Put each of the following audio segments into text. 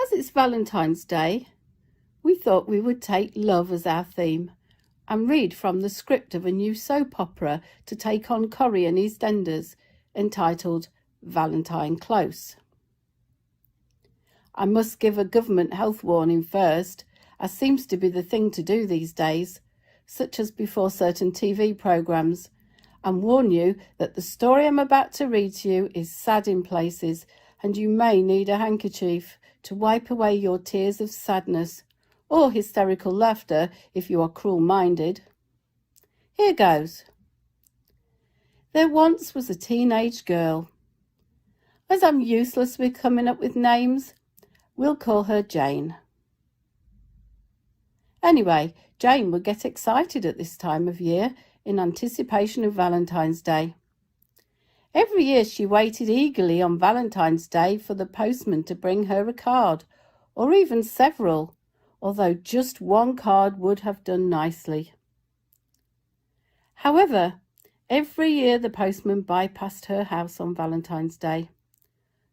As it's Valentine's Day, we thought we would take love as our theme and read from the script of a new soap opera to take on Korean EastEnders entitled Valentine Close. I must give a government health warning first, as seems to be the thing to do these days, such as before certain TV programmes, and warn you that the story I'm about to read to you is sad in places, and you may need a handkerchief to wipe away your tears of sadness, or hysterical laughter if you are cruel-minded. Here goes. There once was a teenage girl. As I'm useless with coming up with names, we'll call her Jane. Anyway, Jane would get excited at this time of year in anticipation of Valentine's Day. Every year she waited eagerly on Valentine's Day for the postman to bring her a card, or even several, although just one card would have done nicely. However, every year the postman bypassed her house on Valentine's Day.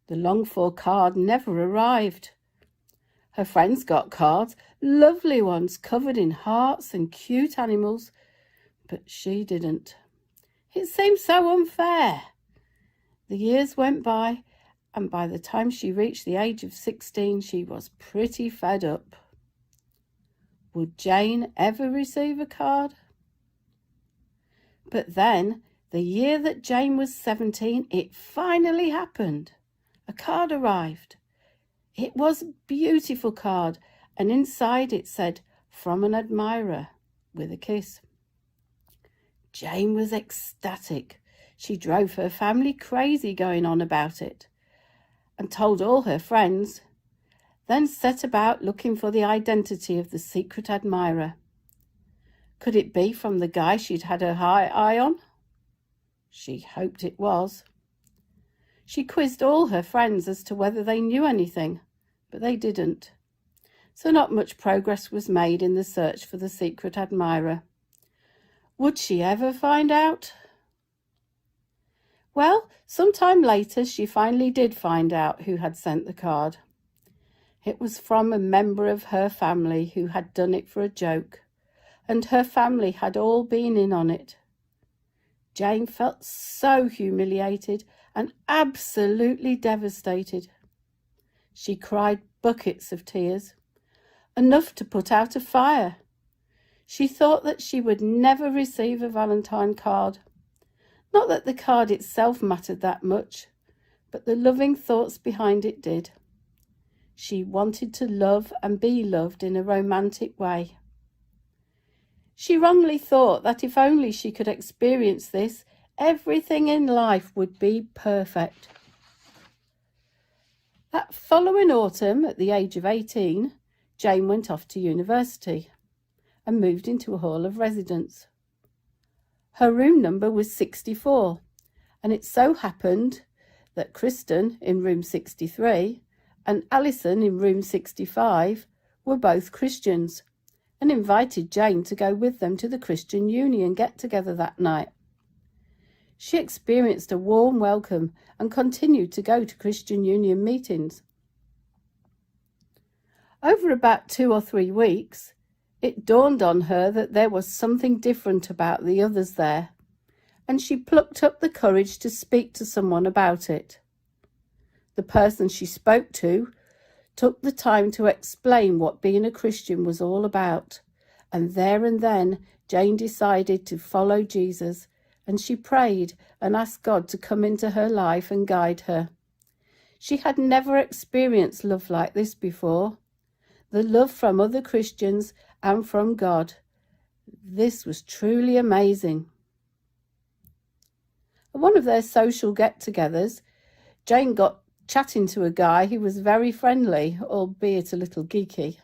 The longed-for card never arrived. Her friends got cards, lovely ones covered in hearts and cute animals, but she didn't. It seemed so unfair. The years went by, and by the time she reached the age of 16, she was pretty fed up. Would Jane ever receive a card? But then, the year that Jane was 17, it finally happened. A card arrived. It was a beautiful card, and inside it said, "From an admirer," with a kiss. Jane was ecstatic. She drove her family crazy going on about it, and told all her friends, then set about looking for the identity of the secret admirer. Could it be from the guy she'd had her eye on? She hoped it was. She quizzed all her friends as to whether they knew anything, but they didn't. So not much progress was made in the search for the secret admirer. Would she ever find out? Well, some time later she finally did find out who had sent the card. It was from a member of her family who had done it for a joke, and her family had all been in on it. Jane felt so humiliated and absolutely devastated. She cried buckets of tears, enough to put out a fire. She thought that she would never receive a Valentine card. Not that the card itself mattered that much, but the loving thoughts behind it did. She wanted to love and be loved in a romantic way. She wrongly thought that if only she could experience this, everything in life would be perfect. That following autumn, at the age of 18, Jane went off to university and moved into a hall of residence. Her room number was 64, and it so happened that Kristen in room 63 and Alison in room 65 were both Christians, and invited Jane to go with them to the Christian Union get-together that night. She experienced a warm welcome and continued to go to Christian Union meetings. Over about 2 or 3 weeks, it dawned on her that there was something different about the others there, and she plucked up the courage to speak to someone about it. The person she spoke to took the time to explain what being a Christian was all about, and there and then Jane decided to follow Jesus, and she prayed and asked God to come into her life and guide her. She had never experienced love like this before, the love from other Christians and from God. This was truly amazing. At one of their social get-togethers, Jane got chatting to a guy who was very friendly, albeit a little geeky.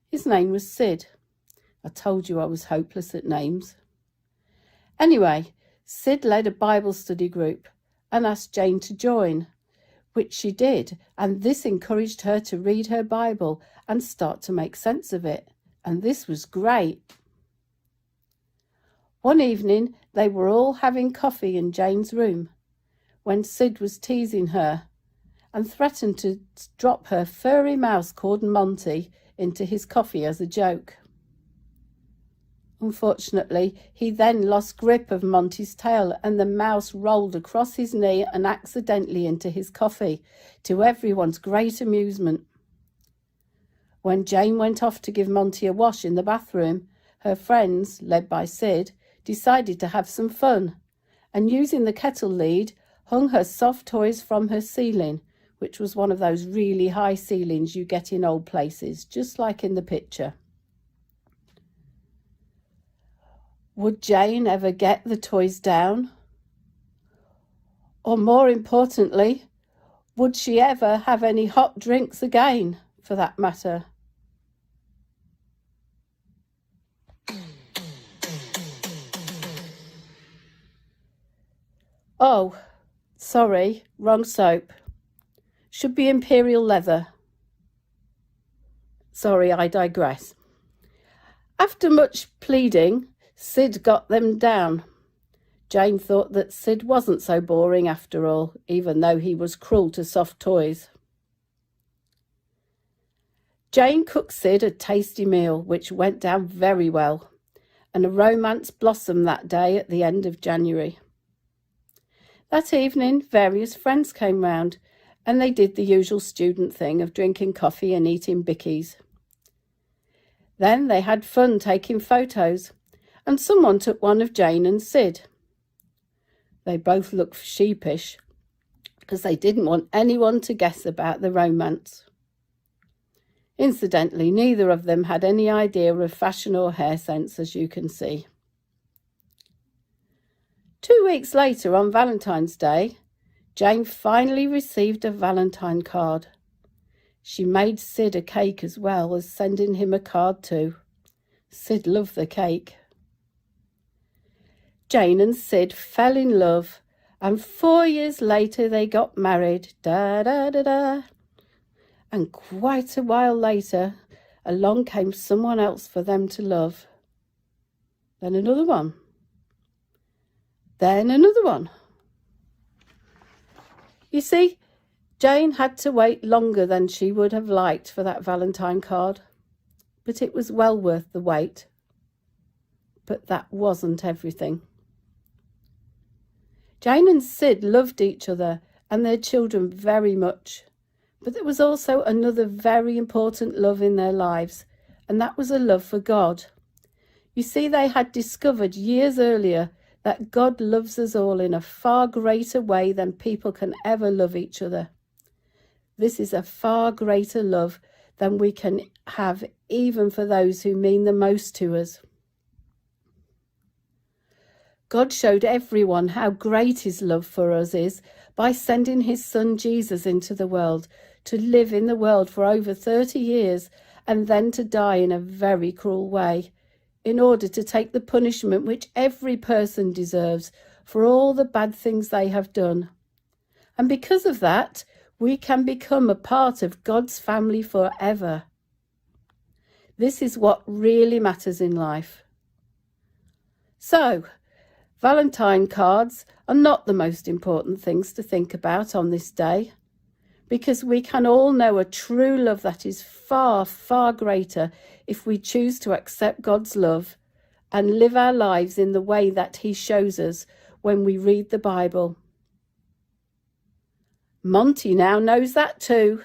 His name was Sid. I told you I was hopeless at names. Anyway, Sid led a Bible study group and asked Jane to join, which she did, and this encouraged her to read her Bible and start to make sense of it, and this was great. One evening, they were all having coffee in Jane's room when Sid was teasing her and threatened to drop her furry mouse called Monty into his coffee as a joke. Unfortunately, he then lost grip of Monty's tail and the mouse rolled across his knee and accidentally into his coffee, to everyone's great amusement. When Jane went off to give Monty a wash in the bathroom, her friends, led by Sid, decided to have some fun, and using the kettle lead, hung her soft toys from her ceiling, which was one of those really high ceilings you get in old places, just like in the picture. Would Jane ever get the toys down? Or more importantly, would she ever have any hot drinks again, for that matter? Oh, sorry, wrong soap. Should be imperial leather. Sorry, I digress. After much pleading, Sid got them down. Jane thought that Sid wasn't so boring after all, even though he was cruel to soft toys. Jane cooked Sid a tasty meal, which went down very well, and a romance blossomed that day at the end of January. That evening, various friends came round, and they did the usual student thing of drinking coffee and eating bickies. Then they had fun taking photos, and someone took one of Jane and Sid. They both looked sheepish, because they didn't want anyone to guess about the romance. Incidentally, neither of them had any idea of fashion or hair sense, as you can see. 2 weeks later, on Valentine's Day, Jane finally received a Valentine card. She made Sid a cake as well as sending him a card too. Sid loved the cake. Jane and Sid fell in love, and 4 years later they got married. And quite a while later, along came someone else for them to love. Then another one. Then another one. You see, Jane had to wait longer than she would have liked for that Valentine card, but it was well worth the wait. But that wasn't everything. Jane and Sid loved each other and their children very much, but there was also another very important love in their lives, and that was a love for God. You see, they had discovered years earlier that God loves us all in a far greater way than people can ever love each other. This is a far greater love than we can have even for those who mean the most to us. God showed everyone how great his love for us is by sending his son Jesus into the world to live in the world for over 30 years and then to die in a very cruel way, in order to take the punishment which every person deserves for all the bad things they have done. And because of that, we can become a part of God's family forever. This is what really matters in life. So, Valentine cards are not the most important things to think about on this day, because we can all know a true love that is far, far greater if we choose to accept God's love and live our lives in the way that he shows us when we read the Bible. Monty now knows that too.